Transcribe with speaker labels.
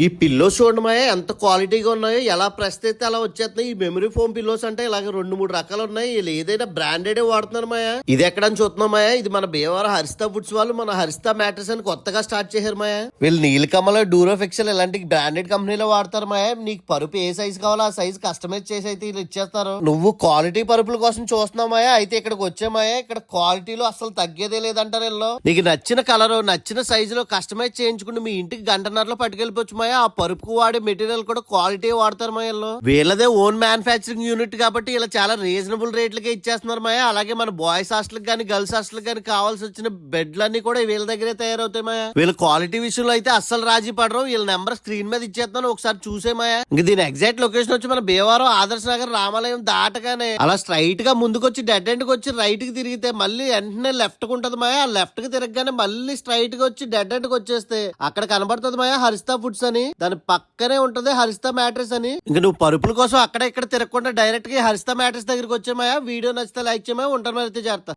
Speaker 1: ఈ పిల్లోస్ చూడండి మాయా ఎంత క్వాలిటీగా ఉన్నాయో, ఎలా ప్రెస్ అయితే అలా వచ్చేస్తున్నాయి. ఈ మెమరీ ఫోమ్ పిల్లోస్ అంటే ఇలాగ 2-3 రకాలు ఉన్నాయి. వీళ్ళు ఏదైనా బ్రాండెడ్ వాడుతున్నారు మాయా. ఇది ఎక్కడని చూస్తున్నాం మాయా, ఇది మన భీమవరం హరిత ఫుడ్స్ వాళ్ళు మన హరిత మ్యాట్రెస్ అని కొత్తగా స్టార్ట్ చేశారు మాయా. వీళ్ళు నీలకమల డూరోఫిక్సల్ ఇలాంటి బ్రాండెడ్ కంపెనీలో వాడతారు మాయా. నీకు పరుపు ఏ సైజ్ కావాలో ఆ సైజ్ కస్టమైజ్ చేసి అయితే వీళ్ళు ఇచ్చేస్తారు. నువ్వు క్వాలిటీ పరుపుల కోసం చూస్తున్నావు మాయా, అయితే ఇక్కడికి వచ్చే మాయా, ఇక్కడ క్వాలిటీలో అసలు తగ్గేదే లేదంటారు వీళ్ళు. నీకు నచ్చిన కలర్ నచ్చిన సైజులో కస్టమైజ్ చేయించుకుంటే మీ ఇంటికి గంటన్నరలో పట్టుకెళ్ళిపోవచ్చు మాయా. ఆ పరుపుకు వాడే మెటీరియల్ కూడా క్వాలిటీ వాడతారు మాయా. వీళ్ళదే ఓన్ మ్యానుఫ్యాక్చరింగ్ యూనిట్ కాబట్టి ఇలా చాలా రీజనబుల్ రేట్లకే ఇచ్చేస్తున్నారు మాయా. అలాగే మన బాయ్స్ హాస్టల్ గానీ గర్ల్స్ హాస్టల్ గానీ కావాల్సి వచ్చిన బెడ్లన్నీ కూడా వీళ్ళ దగ్గరే తయారవుతాయి మాయా. వీళ్ళ క్వాలిటీ విషయంలో అయితే అస్సలు రాజీ పడరు. వీళ్ళ నెంబర్ స్క్రీన్ మీద ఇచ్చేస్తున్నాను, ఒకసారి చూసే మాయా. ఇంక దీని ఎగ్జాక్ట్ లొకేషన్ వచ్చి మన భీమవరం ఆదర్శ నగర్ రామాలయం దాటగానే అలా స్ట్రైట్ గా ముందుకొచ్చి డెడ్ ఎండ్ కి వచ్చి రైట్ కి తిరిగితే మళ్ళీ వెంటనే లెఫ్ట్ కు ఉంటది మాయా. లెఫ్ట్ కి తిరగగానే మళ్ళీ స్ట్రైట్ గా వచ్చి డెడ్ ఎండ్ కి వచ్చేస్తే అక్కడ కనబడుతుంది మాయా హరిత ఫుడ్స్ అని. దాని పక్కనే ఉంటది హరిత మ్యాట్రెస్ అని. ఇంక నువ్వు పరుపుల కోసం అక్కడ ఇక్కడ తిరగకుండా డైరెక్ట్ గా హరిత మ్యాట్రెస్ దగ్గరికి వచ్చామా. వీడియో నచ్చితే లైక్ చేయమా. ఉంటాను మరి అయితే చేస్తా.